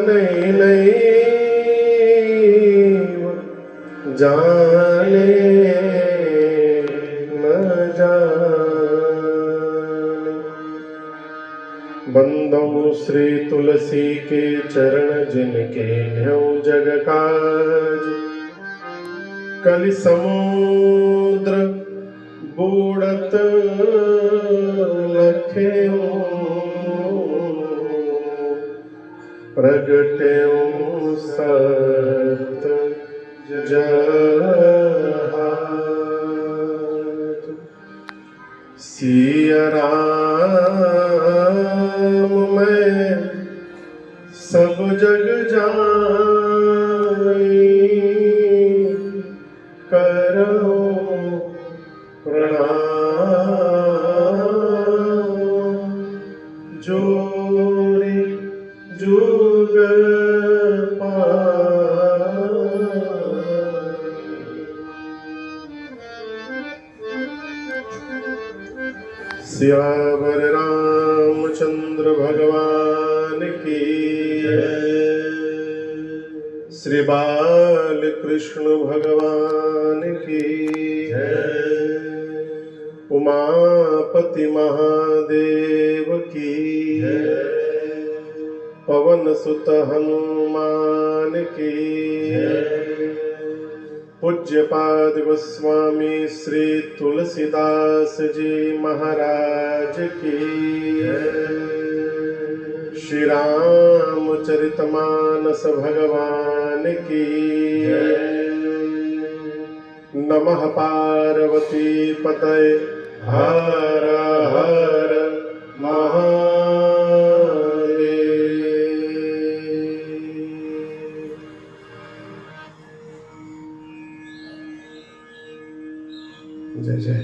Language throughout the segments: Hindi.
नैनैव जाने न जाने। बंदौ श्री तुलसी के चरण जिनके न्यौ जग काज। कलि समुद्र बूढ़त लखेऊ प्रगट्यों सत जहाज। सिया राम मैं सब जग जानी। करो प्रणाम जोरी जुग सियावर रामचंद्र भगवान की श्री बाल कृष्ण भगवान की उमापति महादेव की पवन सुत हनुमान की पूज्यपाद गोस्वामी श्री तुलसीदास जी महाराज की श्री रामचरितमानस भगवान की नमः पार्वती पतये हर हर महादेव। जय जय।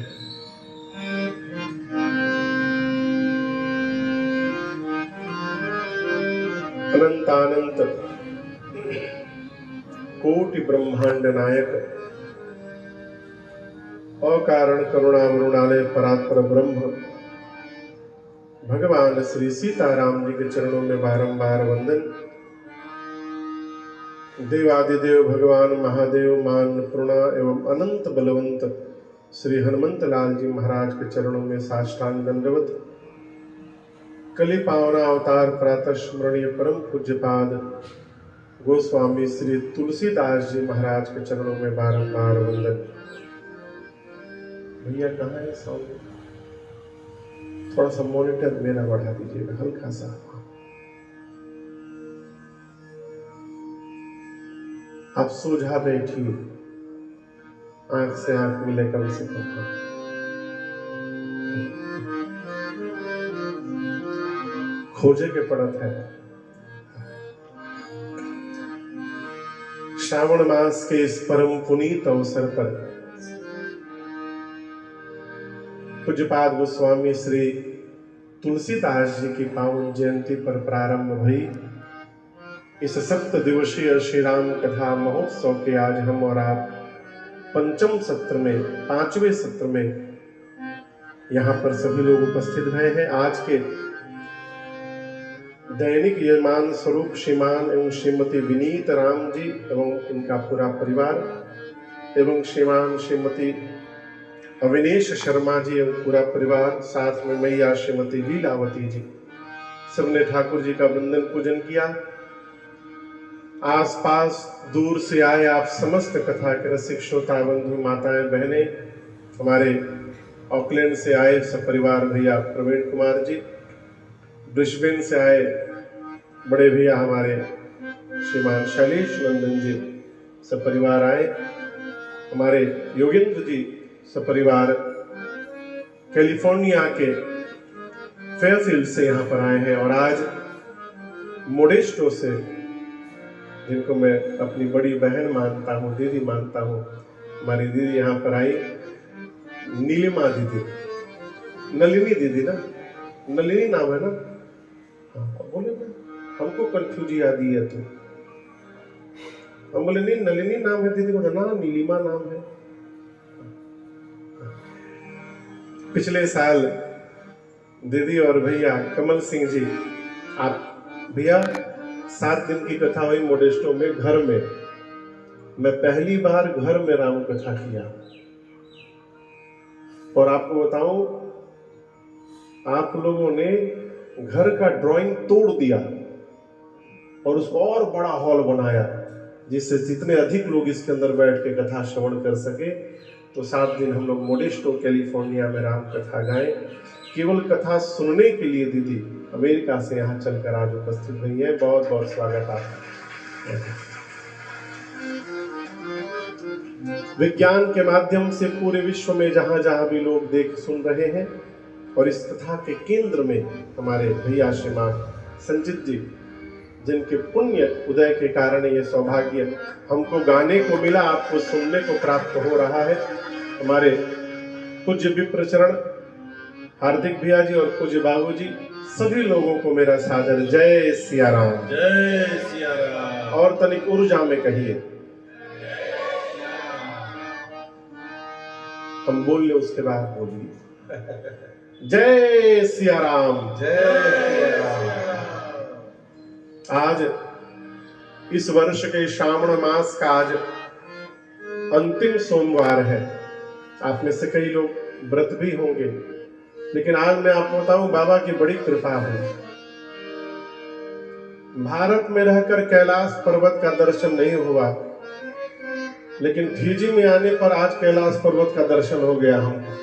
अनंतानंत कोटि ब्रह्मांड नायक अकारण करुणा मृणालय परात्पर ब्रह्म भगवान श्री सीताराम जी के चरणों में बारंबार वंदन। देवादिदेव भगवान महादेव मान पूर्णा एवं अनंत बलवंत श्री हनुमंत लाल जी महाराज के चरणों में साष्टांग दंडवत। कलि पावना अवतार प्रातः स्मरणीय परम पूज्यपाद गोस्वामी श्री तुलसीदास जी महाराज के चरणों में बारंबार वंदन। भैया कहाँ है साउंड? थोड़ा सा मॉनिटर मेरा बढ़ा दीजिएगा हल्का सा। आप सोझा बैठिए, आंख से आंख मिले कम से कम। खोजे के पड़त है। श्रावण मास के इस परम पुनीत अवसर पर पूज्यपाद गोस्वामी श्री तुलसीदास जी की पावन जयंती पर प्रारंभ भई इस 7 दिवसीय श्री राम कथा महोत्सव के आज हम और आप पंचम सत्र में 5वें सत्र में यहाँ पर सभी लोग उपस्थित रहे हैं। आज के दैनिक यजमान स्वरूप श्रीमान एवं श्रीमती विनीत राम जी एवं इनका पूरा परिवार एवं श्रीमान श्रीमती अविनेश शर्मा जी एवं पूरा परिवार, साथ में मैया श्रीमती लीलावती जी, सबने ठाकुर जी का वंदन पूजन किया। आसपास दूर से आए आप समस्त कथा के रसिक श्रोता बंधु माताएं बहनें, हमारे ऑकलैंड से आए सपरिवार भैया प्रवीण कुमार जी, ब्रिस्बेन से आए बड़े भैया हमारे श्रीमान शैलेश नंदन जी सपरिवार आए, हमारे योगेंद्र जी सपरिवार कैलिफोर्निया के फेयरफील्ड से यहाँ पर आए हैं। और आज मोडेस्टो से, जिनको मैं अपनी बड़ी बहन मानता हूँ, दीदी मानता हूँ, हमारी दीदी यहाँ पर आई, नीलिमा दीदी, नलिनी दीदी ना, नलिनी नाम है ना? हाँ बोले ना, हमको कंफ्यूज याद ही है तो हम बोले नहीं नलिनी नाम है दीदी को, ना नीलिमा नाम है। पिछले साल दीदी और भैया कमल सिंह जी, आप भैया 7 दिन की कथा हुई मोडेस्टो में, घर में। मैं पहली बार घर में राम कथा किया। और आपको बताऊं, आप लोगों ने घर का ड्राइंग तोड़ दिया और उसको और बड़ा हॉल बनाया, जिससे जितने अधिक लोग इसके अंदर बैठ के कथा श्रवण कर सके। तो 7 दिन हम लोग मोडेस्टो कैलिफोर्निया में राम कथा गाए। केवल कथा सुनने के लिए दीदी अमेरिका से यहाँ चलकर आज उपस्थित हुई है। बहुत बहुत स्वागत आपका। विज्ञान के माध्यम से पूरे विश्व में जहां जहां भी लोग देख सुन रहे हैं, और इस कथा के केंद्र में हमारे भैया श्रीमान संजीत जी, जिनके पुण्य उदय के कारण ये सौभाग्य हमको गाने को मिला, आपको सुनने को प्राप्त हो रहा है। हमारे पूज्य विप्रचरण हार्दिक भैया जी और पूज्य बाबू जी, सभी लोगों को मेरा सादर जय सिया राम। जय सिया राम। और तनिक ऊर्जा में कहिए, हम बोल ले उसके बाद बोलिए जय सिया राम। जय सिया राम। आज इस वर्ष के श्रावण मास का आज अंतिम सोमवार है। आप में से कई लोग व्रत भी होंगे, लेकिन आज मैं आपको बताऊं, बाबा की बड़ी कृपा हुई। भारत में रहकर कैलाश पर्वत का दर्शन नहीं हुआ, लेकिन फीजी में आने पर आज कैलाश पर्वत का दर्शन हो गया हमको।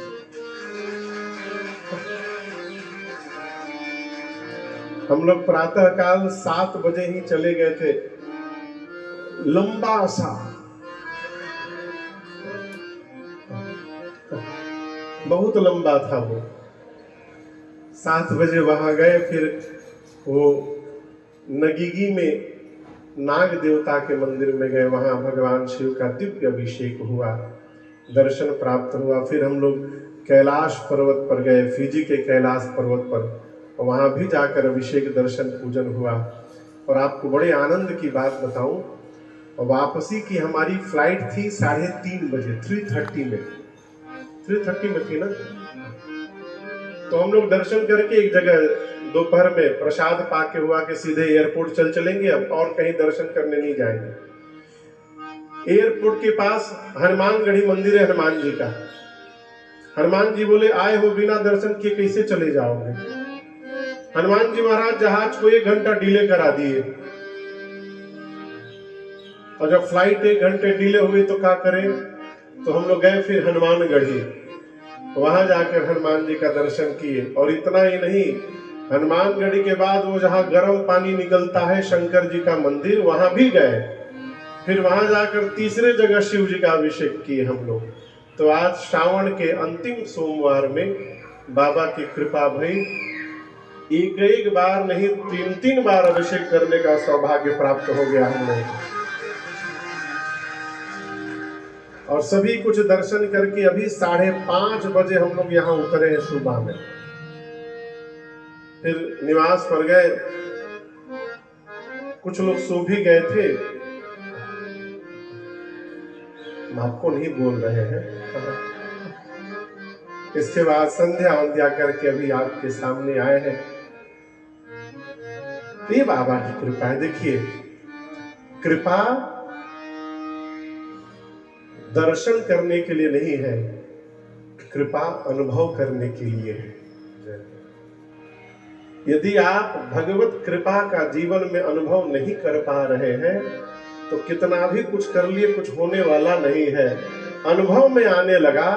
हम लोग प्रातः काल 7 बजे ही चले गए थे। लंबा सा, बहुत लंबा था वो। 7 बजे वहां गए, फिर वो नगीगी में नाग देवता के मंदिर में गए, वहां भगवान शिव का दिव्य अभिषेक हुआ, दर्शन प्राप्त हुआ। फिर हम लोग कैलाश पर्वत पर गए, फिजी के कैलाश पर्वत पर, और वहां भी जाकर अभिषेक दर्शन पूजन हुआ। और आपको बड़े आनंद की बात बताऊं, वापसी की हमारी फ्लाइट थी 3:30 बजे, 3:30 में थी ना। तो हम लोग दर्शन करके एक जगह दोपहर में प्रसाद पाके हुआ के सीधे एयरपोर्ट चलेंगे, अब और कहीं दर्शन करने नहीं जाएंगे। एयरपोर्ट के पास हनुमानगढ़ी मंदिर है हनुमान जी का। हनुमान जी बोले, आए हो बिना दर्शन किए कैसे चले जाओगे? हनुमान जी महाराज जहाज को 1 घंटा डिले करा दिए, और जब फ्लाइट 1 घंटे डिले हुई तो क्या करें? तो हम लोग गए फिर हनुमानगढ़ी, वहां जाकर हनुमान जी का दर्शन किए। और इतना ही नहीं, हनुमानगढ़ी के बाद वो जहाँ गर्म पानी निकलता है शंकर जी का मंदिर, वहां भी गए। फिर वहां जाकर तीसरे जगह शिव जी का अभिषेक किए हम लोग। तो आज श्रावण के अंतिम सोमवार में बाबा की कृपा भई, एक बार नहीं 3 बार अभिषेक करने का सौभाग्य प्राप्त हो गया हम लोग। और सभी कुछ दर्शन करके अभी 5:30 बजे हम लोग यहाँ उतरे हैं सुबह में। फिर निवास पर गए, कुछ लोग सो भी गए थे, हम आपको नहीं बोल रहे हैं। इसके बाद संध्या वंध्या करके अभी आपके सामने आए हैं। तो ये बाबा की कृपा है। देखिए, कृपा दर्शन करने के लिए नहीं है, कृपा अनुभव करने के लिए है। यदि आप भगवत कृपा का जीवन में अनुभव नहीं कर पा रहे हैं, तो कितना भी कुछ कर लिए कुछ होने वाला नहीं है। अनुभव में आने लगा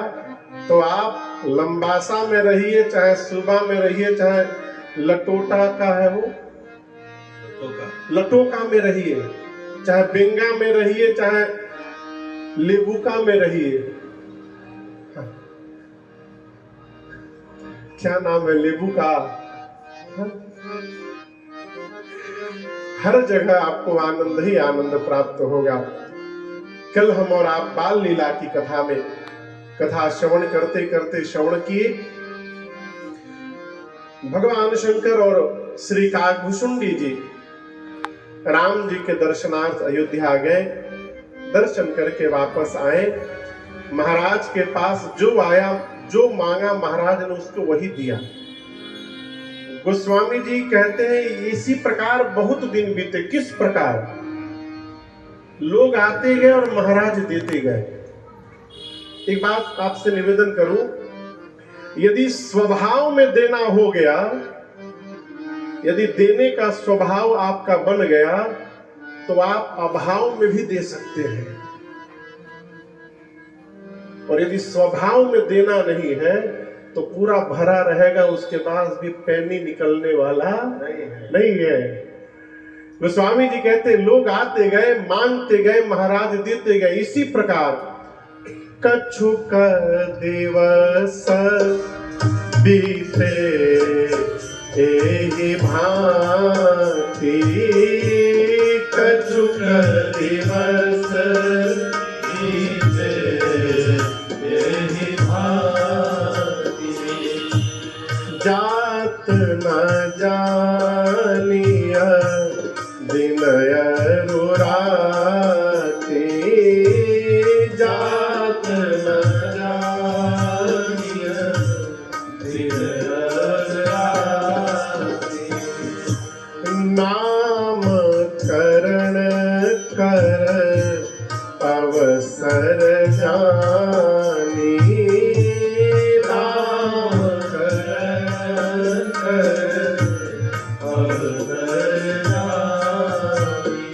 तो आप लंबासा में रहिए, चाहे सुबह में रहिए, चाहे लटोटा का है वो लटोका में रहिए, चाहे बेंगा में रहिए, चाहे लेबुका में रहिए। क्या नाम है लेबू का? हर जगह आपको आनंद ही आनंद प्राप्त होगा। कल हम और आप बाल लीला की कथा में कथा श्रवण करते करते श्रवण किए, भगवान शंकर और श्री काकभुशुंडी जी राम जी के दर्शनार्थ अयोध्या गए। दर्शन करके वापस आए, महाराज के पास जो आया, जो मांगा महाराज ने उसको वही दिया। गोस्वामी जी कहते हैं इसी प्रकार बहुत दिन बीते। किस प्रकार? लोग आते गए और महाराज देते गए। एक बात आपसे निवेदन करूं, यदि स्वभाव में देना हो गया, यदि देने का स्वभाव आपका बन गया, तो आप अभाव में भी दे सकते हैं। और यदि स्वभाव में देना नहीं है तो पूरा भरा रहेगा, उसके बाद भी पैनी निकलने वाला नहीं है। गोस्वामी जी कहते लोग आते गए, मांगते गए, महाराज देते गए। इसी प्रकार कछुक दिवस बीते एहि भांति, कछुक दिवस बीते एहि भांति, जात न जानिय विनय रुराती, जात न जानिय विनय रुराती, नाम करण कर अवसर जानी, नाम करण कर अवसर जानी,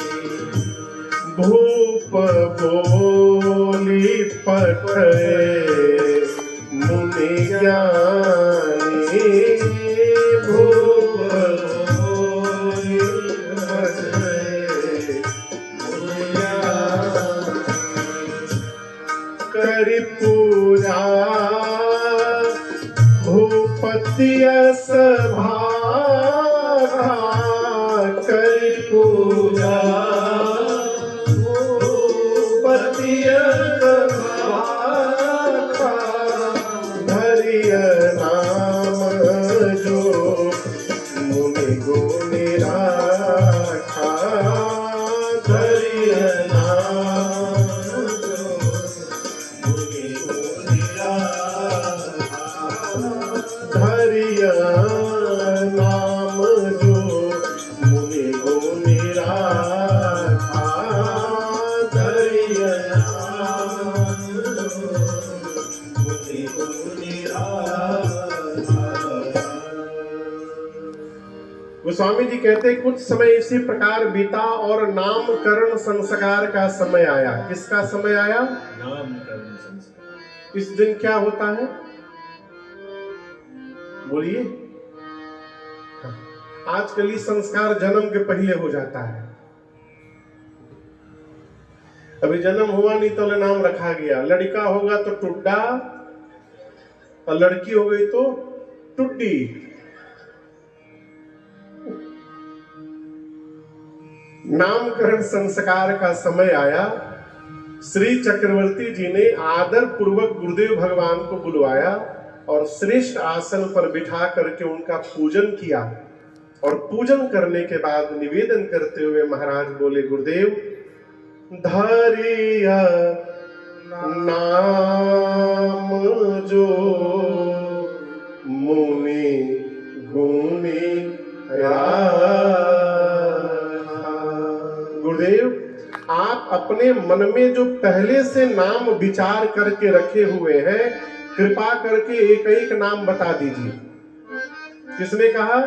भूप बोली पठे मुनि ज्ञानी, भूप बोली पठे मुनि ज्ञानी, करि पूजा भूपति सभा, करि पूजा भूपति सभा, धरिय नाम जो मुनि गुनि राखा, धरिय नाम जो मुनि गुनि राखा, धरिय नाम जो मुनि गुनि राखा, धरिय नाम जो मुनि गुनि राखा। गोस्वामी जी कहते कुछ समय इसी प्रकार बीता और नामकरण संस्कार का समय आया। किसका समय आया? नामकरण संस्कार। इस दिन क्या होता है? बोलिए। आजकल ये संस्कार जन्म के पहले हो जाता है। अभी जन्म हुआ नहीं तो नाम रखा गया। लड़का होगा तो टुड्डा और लड़की हो गई तो टुड्डी। नामकरण संस्कार का समय आया। श्री चक्रवर्ती जी ने आदर पूर्वक गुरुदेव भगवान को बुलवाया और श्रेष्ठ आसन पर बिठा करके उनका पूजन किया। और पूजन करने के बाद निवेदन करते हुए महाराज बोले, गुरुदेव धरिया नाम जो मुनि गुनि राखा। गुरुदेव आप अपने मन में जो पहले से नाम विचार करके रखे हुए हैं, कृपा करके एक एक नाम बता दीजिए। किसने कहा?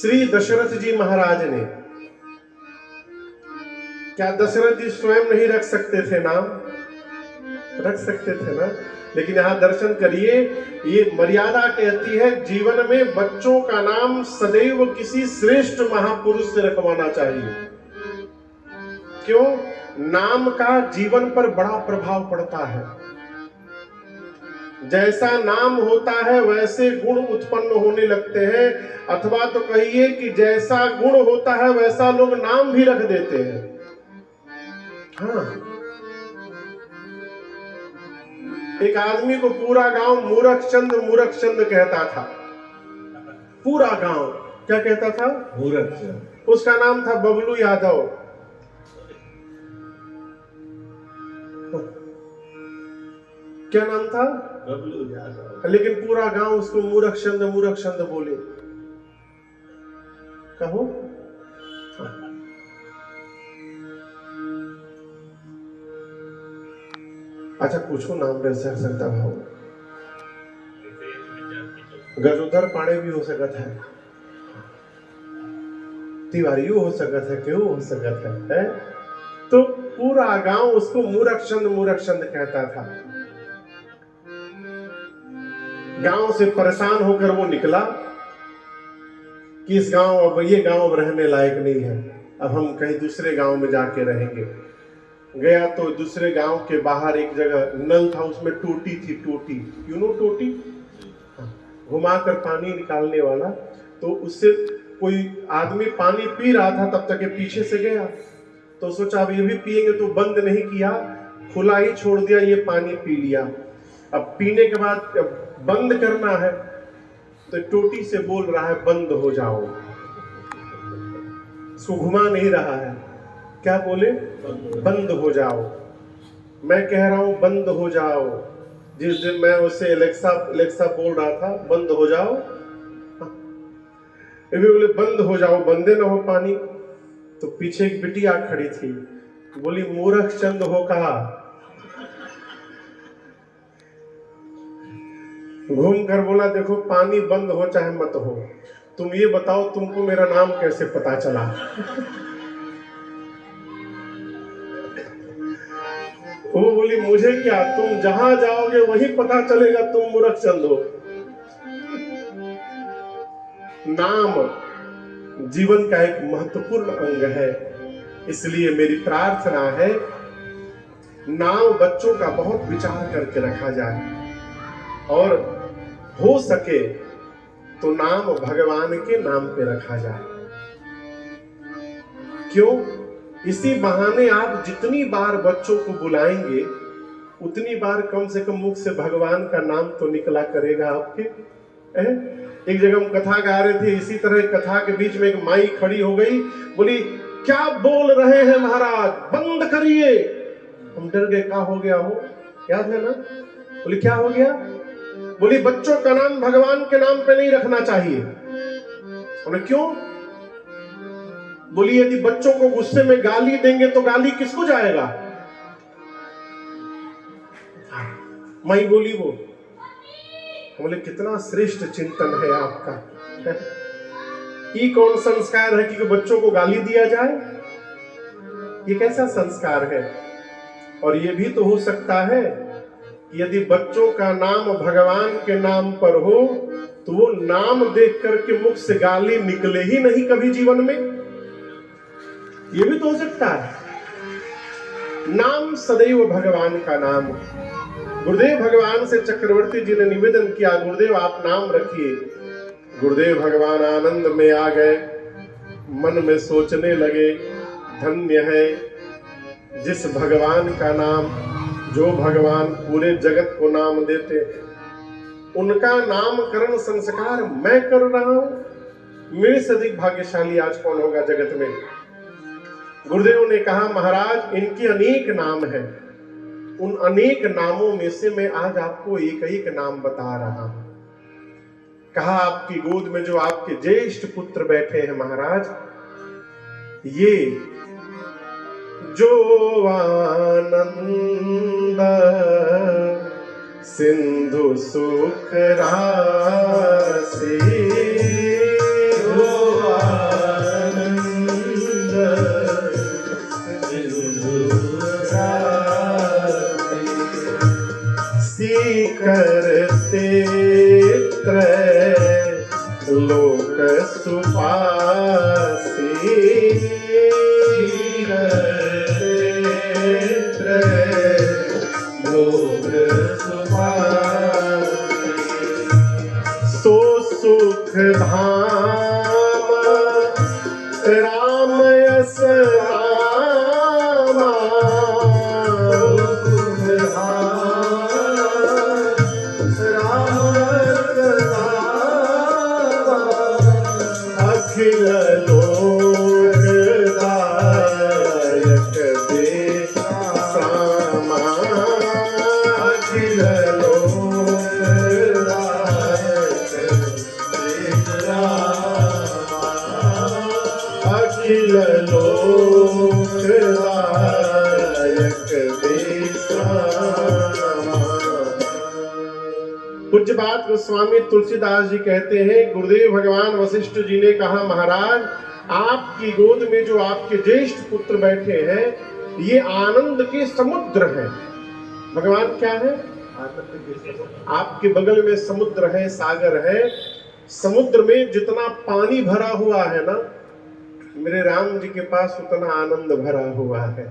श्री दशरथ जी महाराज ने। क्या दशरथ जी स्वयं नहीं रख सकते थे नाम? रख सकते थे ना। लेकिन यहां दर्शन करिए, ये मर्यादा कहती है जीवन में बच्चों का नाम सदैव किसी श्रेष्ठ महापुरुष से रखवाना चाहिए। क्यों? नाम का जीवन पर बड़ा प्रभाव पड़ता है। जैसा नाम होता है वैसे गुण उत्पन्न होने लगते हैं, अथवा तो कहिए कि जैसा गुण होता है वैसा लोग नाम भी रख देते हैं। हाँ, एक आदमी को पूरा गांव मूर्ख चंद कहता था। पूरा गांव क्या कहता था? मूर्ख चंद। उसका नाम था बबलू यादव। क्या नाम था? बबलू यादव। लेकिन पूरा गांव उसको मूर्ख चंद बोले। कहो अच्छा, कुछ नाम रह सकता भाव, गजोधर पाणे भी हो सकता है, तिवारी हो सकता है, क्यों हो सकता है? तो पूरा गांव उसको मूर्ख चंद कहता था। गांव से परेशान होकर वो निकला कि इस गांव, अब ये गांव अब रहने लायक नहीं है, अब हम कहीं दूसरे गांव में जाके रहेंगे। गया तो दूसरे गांव के बाहर एक जगह नल था, उसमें टोटी थी, टोटी, यू नो टोटी, घुमाकर पानी निकालने वाला। तो उससे कोई आदमी पानी पी रहा था, तब तक ये पीछे से गया, तो सोचा अब ये भी पिएंगे, तो बंद नहीं किया, खुला ही छोड़ दिया, ये पानी पी लिया। अब पीने के बाद बंद करना है, तो टोटी से बोल रहा है बंद हो जाओ, इसको घुमा नहीं रहा है, क्या बोले? बंद हो जाओ। मैं कह रहा हूं बंद हो जाओ। जिस दिन मैं उससे एलेक्सा बोल रहा था बंद हो जाओ, ये भी बोले बंद हो जाओ, बंदे ना हो पानी। तो पीछे एक बिटिया खड़ी थी, बोली मूर्ख चंद हो कहा। घूम कर बोला देखो पानी बंद हो चाहे मत हो, तुम ये बताओ तुमको मेरा नाम कैसे पता चला? वो बोली मुझे क्या, तुम जहां जाओगे वहीं पता चलेगा तुम मूर्ख चंद हो। नाम जीवन का एक महत्वपूर्ण अंग है, इसलिए मेरी प्रार्थना है नाम बच्चों का बहुत विचार करके रखा जाए, और हो सके तो नाम भगवान के नाम पे रखा जाए। क्यों? इसी बहाने आप जितनी बार बच्चों को बुलाएंगे, उतनी बार कम से कम मुख से भगवान का नाम तो निकला करेगा आपके। एक जगह हम कथा गा रहे थे, इसी तरह कथा के बीच में एक माई खड़ी हो गई, बोली क्या बोल रहे हैं महाराज, बंद करिए। हम डर गए, क्या हो गया हो? याद है ना? बोली क्या हो गया? बोली बच्चों का नाम भगवान के नाम पे नहीं रखना चाहिए। बोले क्यों? बोली यदि बच्चों को गुस्से में गाली देंगे तो गाली किसको जाएगा? माई बोली वो। बोले कितना श्रेष्ठ चिंतन है आपका। ये कौन संस्कार है कि बच्चों को गाली दिया जाए? ये कैसा संस्कार है? और ये भी तो हो सकता है कि यदि बच्चों का नाम भगवान के नाम पर हो, तो वो नाम देख करके मुख से गाली निकले ही नहीं कभी जीवन में। ये भी तो हो सकता है। नाम सदैव भगवान का नाम। गुरुदेव भगवान से चक्रवर्ती जी ने निवेदन किया, गुरुदेव आप नाम रखिए। गुरुदेव भगवान आनंद में आ गए, मन में सोचने लगे, धन्य है जिस भगवान का नाम, जो भगवान पूरे जगत को नाम देते, उनका नामकरण संस्कार मैं कर रहा हूं। मेरे से अधिक भाग्यशाली आज कौन होगा जगत में? गुरुदेव ने कहा महाराज इनके अनेक नाम हैं, उन अनेक नामों में से मैं आज आपको एक एक नाम बता रहा हूं। कहा आपकी गोद में जो आपके ज्येष्ठ पुत्र बैठे हैं महाराज, ये जो आनंद सिंधु सुख राशि, जो आनंद सिंधु राशि, करते लोक सुपासी, लोक सुपासी, सो सुख धाम राम यस रामा, सुख धाम अखिल लोकदायक देश सामा, अखिल अखिल लोकदायक विश्राम। पूज्य बात गोस्वामी तुलसीदास जी कहते हैं, गुरुदेव भगवान वशिष्ठ जी ने कहा, महाराज आपकी गोद में जो आपके ज्येष्ठ पुत्र बैठे हैं ये आनंद के समुद्र हैं। भगवान क्या है? आपके बगल में समुद्र है, सागर है। समुद्र में जितना पानी भरा हुआ है ना, मेरे राम जी के पास उतना आनंद भरा हुआ है।